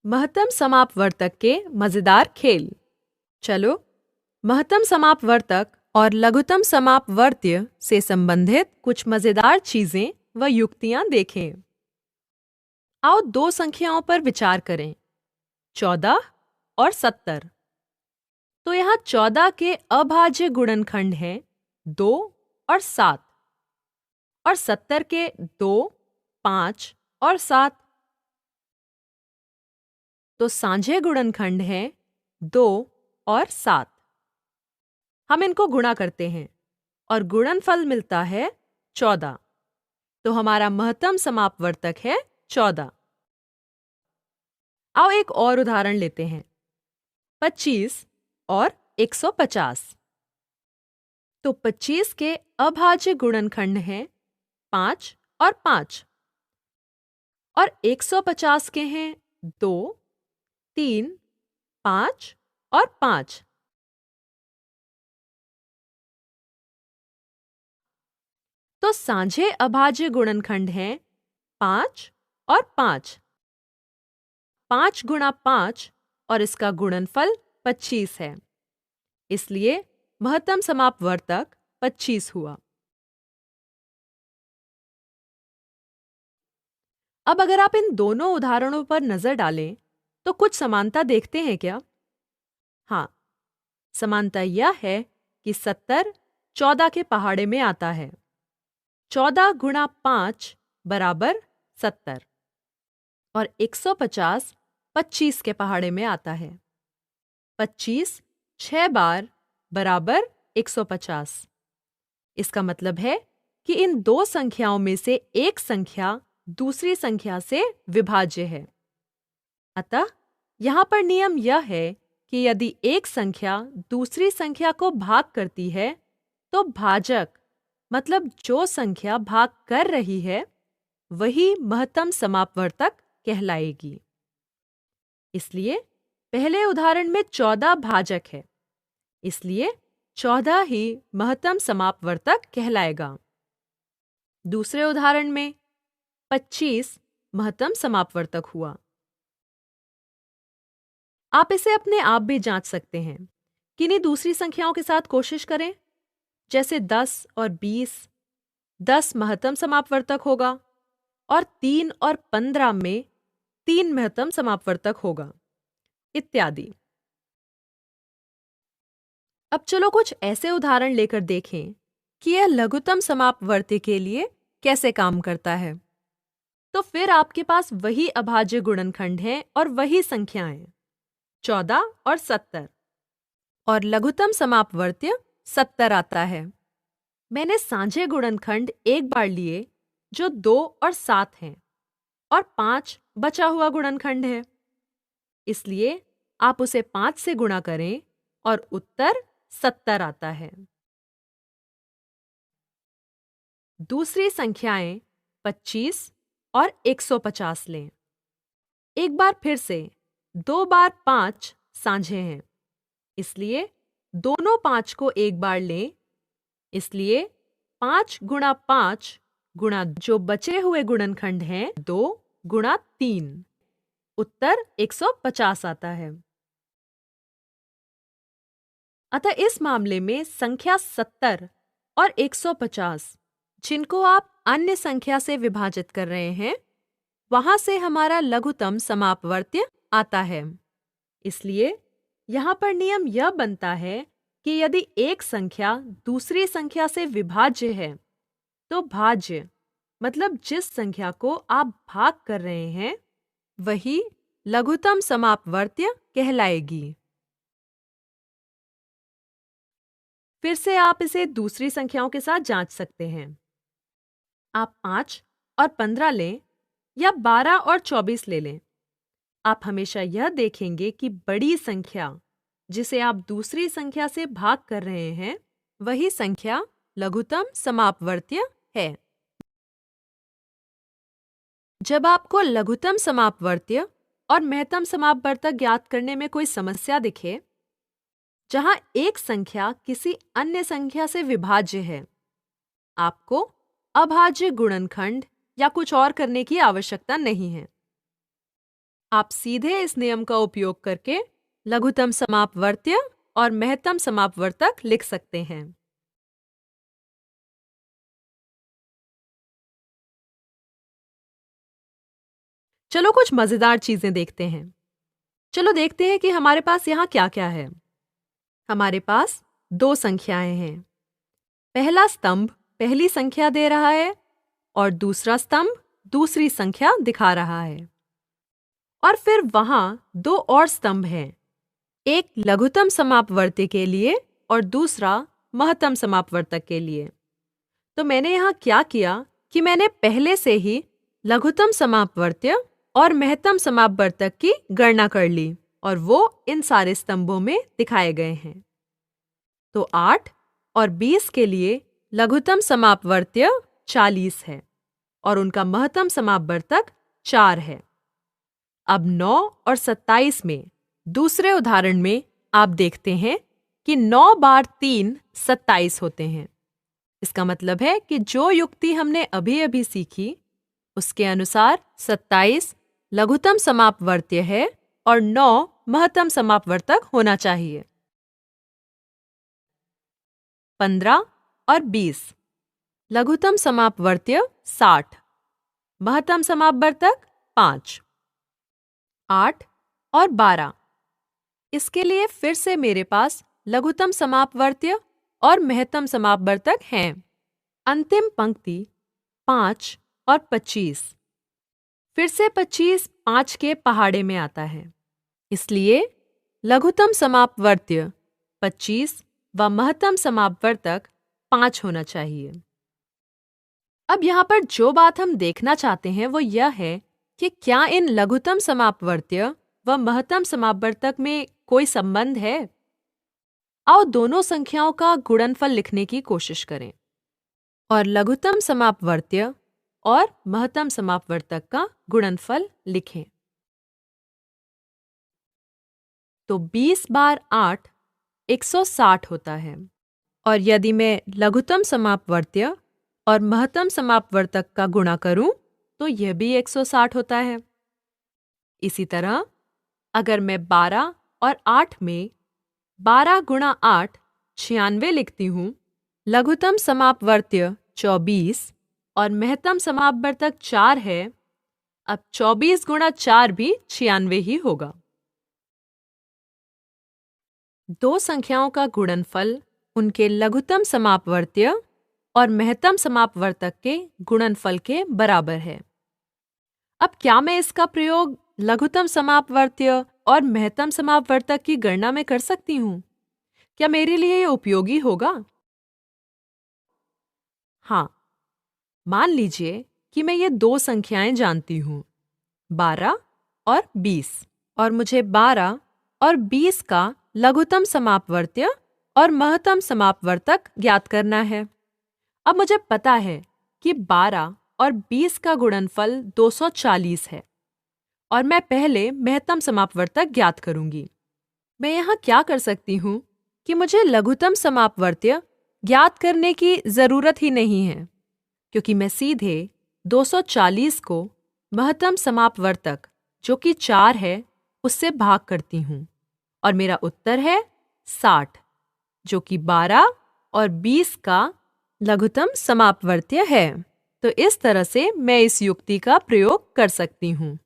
महत्तम समापवर्तक के मजेदार खेल। चलो महत्तम समापवर्तक और लघुत्तम समापवर्त्य से संबंधित कुछ मजेदार चीजें व युक्तियां देखें। आओ दो संख्याओं पर विचार करें, 14 और 70। तो यहाँ 14 के अभाज्य गुणनखंड हैं 2 और 7 और 70 के 2, 5 और 7। तो साझे गुणनखंड हैं 2 और 7। हम इनको गुणा करते हैं और गुणनफल मिलता है 14। तो हमारा महत्तम समापवर्तक है 14। आओ एक और उदाहरण लेते हैं, 25 और 150। तो 25 के अभाज्य गुणनखंड हैं 5 और 5 और 150 के हैं 2, 3, 5 और 5। तो साझे अभाज्य गुणनखंड हैं 5 और 5। 5 गुणा 5 और इसका गुणनफल 25 है, इसलिए महत्तम समापवर्तक 25 हुआ। अब अगर आप इन दोनों उदाहरणों पर नजर डालें तो कुछ समानता देखते हैं क्या? हाँ, समानता यह है कि 70 14 के पहाड़े में आता है। 14 गुणा 5 बराबर 70 और 150 25 के पहाड़े में आता है। 25 6 बार बराबर 150। इसका मतलब है कि इन दो संख्याओं में से एक संख्या दूसरी संख्या से विभाज्य है। अतः यहाँ पर नियम यह है कि यदि एक संख्या दूसरी संख्या को भाग करती है तो भाजक मतलब जो संख्या भाग कर रही है वही महत्तम समापवर्तक कहलाएगी। इसलिए पहले उदाहरण में 14 भाजक है, इसलिए 14 ही महत्तम समापवर्तक कहलाएगा। दूसरे उदाहरण में 25 महत्तम समापवर्तक हुआ। आप इसे अपने आप भी जांच सकते हैं। किन्हीं दूसरी संख्याओं के साथ कोशिश करें, जैसे 10 और 20। 10 महत्तम समापवर्तक होगा और 3 और 15 में 3 महत्तम समापवर्तक होगा, इत्यादि। अब चलो कुछ ऐसे उदाहरण लेकर देखें कि यह लघुत्तम समापवर्त्य के लिए कैसे काम करता है। तो फिर आपके पास वही अभाज्य गुणनखंड हैं और वही संख्याएं 14 और 70 और लघुत्तम समापवर्त्य 70 आता है। मैंने साझे गुणनखंड एक बार लिए जो 2 और 7 हैं और 5 बचा हुआ गुणनखंड है, इसलिए आप उसे 5 से गुणा करें और उत्तर 70 आता है। दूसरी संख्याएं 25 और 150 लें। एक बार फिर से 2 बार 5 साझे हैं, इसलिए दोनों 5 को एक बार लें, इसलिए 5 गुणा 5 गुणा जो बचे हुए गुणनखंड हैं 2 गुणा 3, उत्तर 150 आता है। अतः इस मामले में संख्या 70 और 150 जिनको आप अन्य संख्या से विभाजित कर रहे हैं, वहां से हमारा लघुत्तम समापवर्त्य आता है। इसलिए यहाँ पर नियम यह बनता है कि यदि एक संख्या दूसरी संख्या से विभाज्य है तो भाज्य मतलब जिस संख्या को आप भाग कर रहे हैं वही लघुत्तम समापवर्त्य कहलाएगी। फिर से आप इसे दूसरी संख्याओं के साथ जांच सकते हैं। आप 5 और 15 लें या 12 और 24 ले लें। आप हमेशा यह देखेंगे कि बड़ी संख्या जिसे आप दूसरी संख्या से भाग कर रहे हैं वही संख्या लघुत्तम समापवर्त्य है। जब आपको लघुत्तम समापवर्त्य और महत्तम समापवर्तक ज्ञात करने में कोई समस्या दिखे, जहां एक संख्या किसी अन्य संख्या से विभाज्य है, आपको अभाज्य गुणनखंड या कुछ और करने की आवश्यकता नहीं है। आप सीधे इस नियम का उपयोग करके लघुत्तम समापवर्त्य और महत्तम समापवर्तक लिख सकते हैं। चलो कुछ मजेदार चीजें देखते हैं। चलो देखते हैं कि हमारे पास यहाँ क्या क्या है। हमारे पास दो संख्याएं हैं। पहला स्तंभ पहली संख्या दे रहा है और दूसरा स्तंभ दूसरी संख्या दिखा रहा है। और फिर वहां दो और स्तंभ हैं, एक लघुत्तम समापवर्त्य के लिए और दूसरा महत्तम समापवर्तक के लिए। तो मैंने यहाँ क्या किया कि मैंने पहले से ही लघुत्तम समापवर्त्य और महत्तम समापवर्तक की गणना कर ली और वो इन सारे स्तंभों में दिखाए गए हैं। तो 8 और 20 के लिए लघुत्तम समापवर्त्य 40 है और उनका महत्तम समापवर्तक 4 है। अब 9 और 27 में दूसरे उदाहरण में आप देखते हैं कि 9 बार 3 27 होते हैं। इसका मतलब है कि जो युक्ति हमने अभी अभी सीखी उसके अनुसार 27 लघुत्तम समापवर्त्य है और 9 महत्तम समापवर्तक होना चाहिए। 15 और 20 लघुत्तम समापवर्त्य 60, महत्तम समापवर्तक 5। 8 और 12 इसके लिए फिर से मेरे पास लघुत्तम समापवर्त्य और महत्तम समापवर्तक हैं। अंतिम पंक्ति 5 और 25, फिर से 25 5 के पहाड़े में आता है, इसलिए लघुत्तम समापवर्त्य 25 व महत्तम समापवर्तक 5 होना चाहिए। अब यहाँ पर जो बात हम देखना चाहते हैं वो यह है कि क्या इन लघुत्तम समापवर्त्य व महत्तम समापवर्तक में कोई संबंध है। आओ दोनों संख्याओं का गुणनफल लिखने की कोशिश करें और लघुत्तम समापवर्त्य और महत्तम समापवर्तक का गुणनफल लिखें। तो 20 बार 8 160 होता है और यदि मैं लघुत्तम समापवर्त्य और महत्तम समापवर्तक का गुणा करूं तो यह भी 160 होता है। इसी तरह अगर मैं 12 और 8 में 12 गुणा 8 96 लिखती हूँ, लघुत्तम समापवर्त्य 24 और महत्तम समापवर्तक 4 है, अब 24 गुणा 4 भी 96 ही होगा। दो संख्याओं का गुणनफल उनके लघुत्तम समापवर्त्य और महत्तम समापवर्तक के गुणनफल के बराबर है। अब क्या मैं इसका प्रयोग लघुत्तम समापवर्त्य और महत्तम समापवर्तक की गणना में कर सकती हूँ? क्या मेरे लिए ये उपयोगी होगा? हाँ, मान लीजिए कि मैं ये दो संख्याएं जानती हूँ, 12 और 20, और मुझे 12 और 20 का लघुत्तम समापवर्त्य और महत्तम समापवर्तक ज्ञात करना है। अब मुझे पता है कि 12 और 20 का गुणनफल 240 है और मैं पहले महत्तम समापवर्तक ज्ञात करूंगी। मैं यहाँ क्या कर सकती हूँ कि मुझे लघुत्तम समापवर्त्य ज्ञात करने की जरूरत ही नहीं है, क्योंकि मैं सीधे 240 को महत्तम समापवर्तक जो कि 4 है उससे भाग करती हूँ और मेरा उत्तर है 60, जो कि 12 और 20 का लघुत्तम समापवर्त्य है। तो इस तरह से मैं इस युक्ति का प्रयोग कर सकती हूँ।